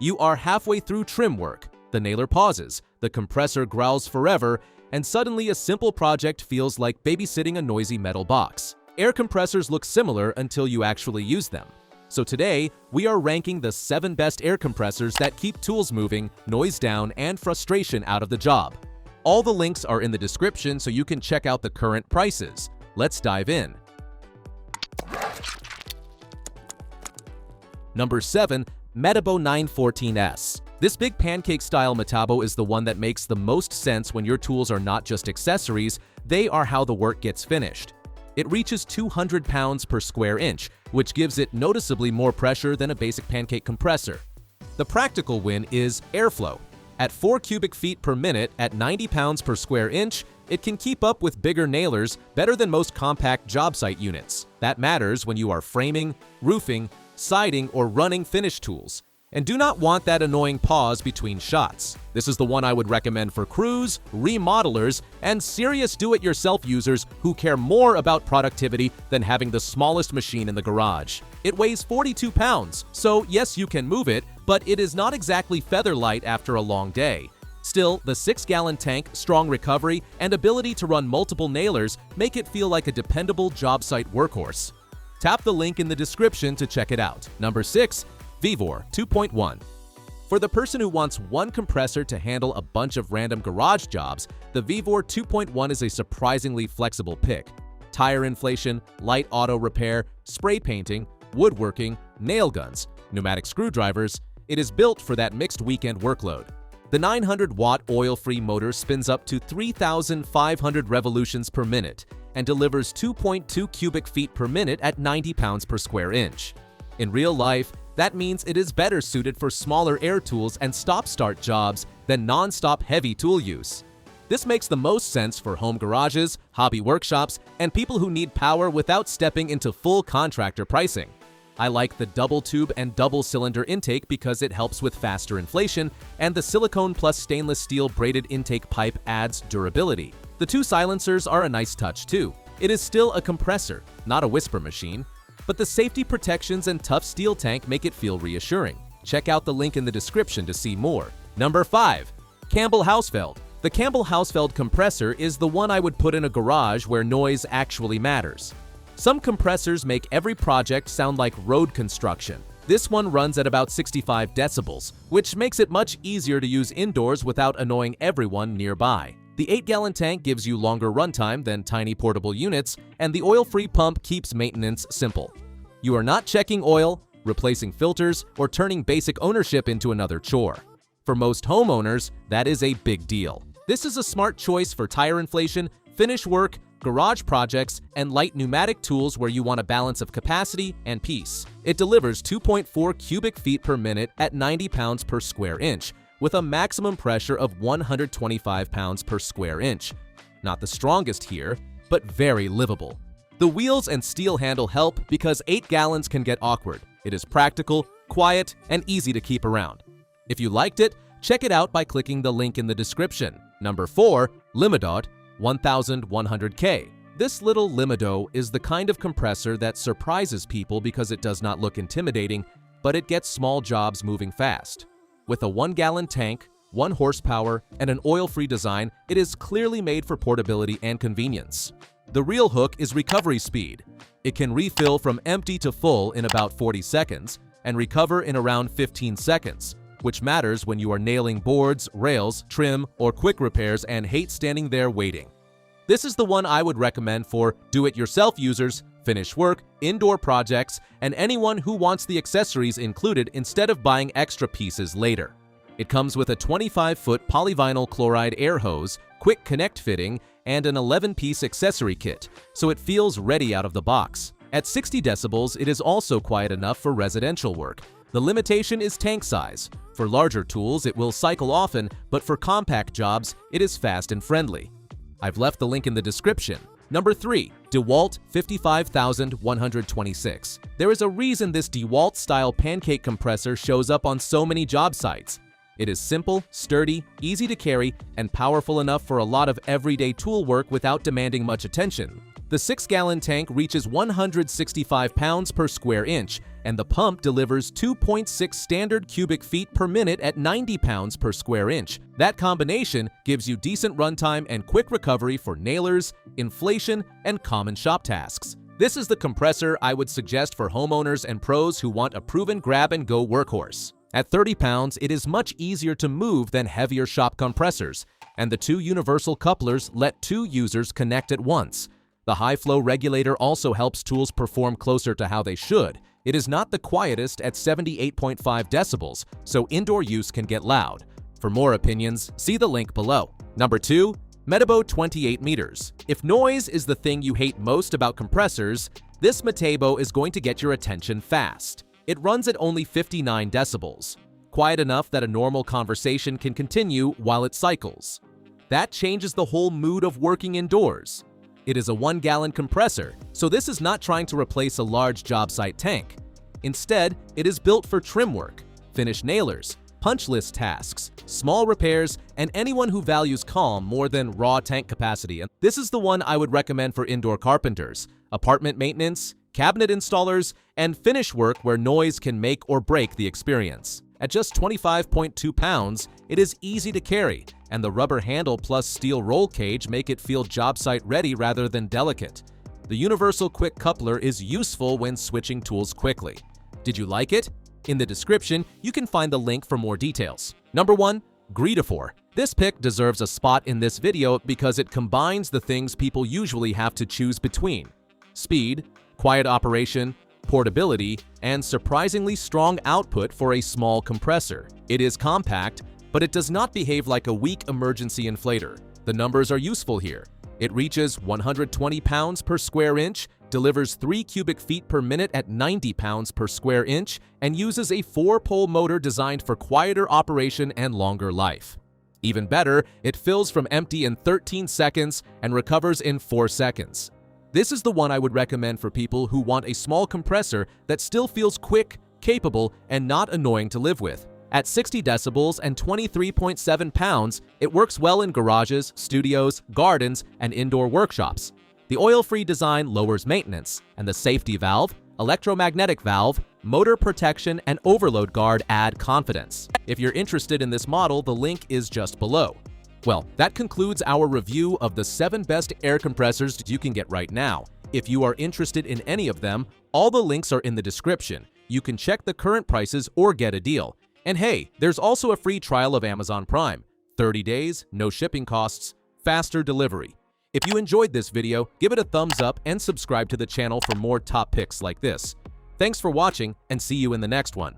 You are halfway through trim work, the nailer pauses, the compressor growls forever, and suddenly a simple project feels like babysitting a noisy metal box. Air compressors look similar until you actually use them. So today, we are ranking the 7 best air compressors that keep tools moving, noise down, and frustration out of the job. All the links are in the description so you can check out the current prices. Let's dive in. Number 7. Metabo 914S. This big pancake-style Metabo is the one that makes the most sense when your tools are not just accessories, they are how the work gets finished. It reaches 200 pounds per square inch, which gives it noticeably more pressure than a basic pancake compressor. The practical win is airflow. At 4 cubic feet per minute at 90 pounds per square inch, it can keep up with bigger nailers better than most compact job site units. That matters when you are framing, roofing, siding, or running finish tools, and do not want that annoying pause between shots. This is the one I would recommend for crews, remodelers, and serious do-it-yourself users who care more about productivity than having the smallest machine in the garage. It weighs 42 pounds, so yes, you can move it, but it is not exactly feather light after a long day. Still, the 6-gallon tank, strong recovery, and ability to run multiple nailers make it feel like a dependable job site workhorse. Tap the link in the description to check it out. Number 6. Vevor 2.1. For the person who wants one compressor to handle a bunch of random garage jobs, the Vevor 2.1 is a surprisingly flexible pick. Tire inflation, light auto repair, spray painting, woodworking, nail guns, pneumatic screwdrivers, it is built for that mixed weekend workload. The 900-watt oil-free motor spins up to 3,500 revolutions per minute and delivers 2.2 cubic feet per minute at 90 pounds per square inch. In real life, that means it is better suited for smaller air tools and stop-start jobs than non-stop heavy tool use. This makes the most sense for home garages, hobby workshops, and people who need power without stepping into full contractor pricing. I like the double tube and double cylinder intake because it helps with faster inflation, and the silicone plus stainless steel braided intake pipe adds durability. The 2 silencers are a nice touch too. It is still a compressor, not a whisper machine, but the safety protections and tough steel tank make it feel reassuring. Check out the link in the description to see more. Number 5. Campbell Hausfeld. The Campbell Hausfeld compressor is the one I would put in a garage where noise actually matters. Some compressors make every project sound like road construction. This one runs at about 65 decibels, which makes it much easier to use indoors without annoying everyone nearby. The 8-gallon tank gives you longer runtime than tiny portable units, and the oil-free pump keeps maintenance simple. You are not checking oil, replacing filters, or turning basic ownership into another chore. For most homeowners, that is a big deal. This is a smart choice for tire inflation, finish work, garage projects, and light pneumatic tools where you want a balance of capacity and peace. It delivers 2.4 cubic feet per minute at 90 pounds per square inch, with a maximum pressure of 125 pounds per square inch. Not the strongest here, but very livable. The wheels and steel handle help because 8 gallons can get awkward. It is practical, quiet, and easy to keep around. If you liked it, check it out by clicking the link in the description. Number 4. Limidot 1100K. This little Limido is the kind of compressor that surprises people because it does not look intimidating, but it gets small jobs moving fast. With a 1-gallon tank, 1 horsepower, and an oil-free design, it is clearly made for portability and convenience. The real hook is recovery speed. It can refill from empty to full in about 40 seconds and recover in around 15 seconds, which matters when you are nailing boards, rails, trim, or quick repairs and hate standing there waiting. This is the one I would recommend for do-it-yourself users, finish work, indoor projects, and anyone who wants the accessories included instead of buying extra pieces later. It comes with a 25-foot polyvinyl chloride air hose, quick connect fitting, and an 11-piece accessory kit, so it feels ready out of the box. At 60 decibels, it is also quiet enough for residential work. The limitation is tank size. For larger tools, it will cycle often, but for compact jobs, it is fast and friendly. I've left the link in the description. Number 3. DeWalt 55126. There is a reason this DeWalt-style pancake compressor shows up on so many job sites. It is simple, sturdy, easy to carry, and powerful enough for a lot of everyday tool work without demanding much attention. The 6-gallon tank reaches 165 pounds per square inch, and the pump delivers 2.6 standard cubic feet per minute at 90 pounds per square inch. That combination gives you decent runtime and quick recovery for nailers, inflation, and common shop tasks. This is the compressor I would suggest for homeowners and pros who want a proven grab-and-go workhorse. At 30 pounds, it is much easier to move than heavier shop compressors, and the 2 universal couplers let 2 users connect at once. The high-flow regulator also helps tools perform closer to how they should. It is not the quietest at 78.5 decibels, so indoor use can get loud. For more opinions, see the link below. Number 2. Metabo 28 meters. If noise is the thing you hate most about compressors, this Metabo is going to get your attention fast. It runs at only 59 decibels, quiet enough that a normal conversation can continue while it cycles. That changes the whole mood of working indoors. It is a 1-gallon compressor, so this is not trying to replace a large job site tank. Instead, it is built for trim work, finish nailers, punch list tasks, small repairs, and anyone who values calm more than raw tank capacity. And this is the one I would recommend for indoor carpenters, apartment maintenance, cabinet installers, and finish work where noise can make or break the experience. At just 25.2 pounds, it is easy to carry, and the rubber handle plus steel roll cage make it feel job site ready rather than delicate. The universal quick coupler is useful when switching tools quickly. Did you like it? In the description, you can find the link for more details. Number 1. Greedophore. This pick deserves a spot in this video because it combines the things people usually have to choose between: speed, quiet operation, portability, and surprisingly strong output for a small compressor. It is compact, but it does not behave like a weak emergency inflator. The numbers are useful here. It reaches 120 pounds per square inch, delivers 3 cubic feet per minute at 90 pounds per square inch, and uses a 4-pole motor designed for quieter operation and longer life. Even better, it fills from empty in 13 seconds and recovers in 4 seconds. This is the one I would recommend for people who want a small compressor that still feels quick, capable, and not annoying to live with. At 60 decibels and 23.7 pounds, it works well in garages, studios, gardens, and indoor workshops. The oil-free design lowers maintenance, and the safety valve, electromagnetic valve, motor protection, and overload guard add confidence. If you're interested in this model, the link is just below. Well, that concludes our review of the 7 best air compressors you can get right now. If you are interested in any of them, all the links are in the description. You can check the current prices or get a deal. And hey, there's also a free trial of Amazon Prime. 30 days, no shipping costs, faster delivery. If you enjoyed this video, give it a thumbs up and subscribe to the channel for more top picks like this. Thanks for watching, and see you in the next one.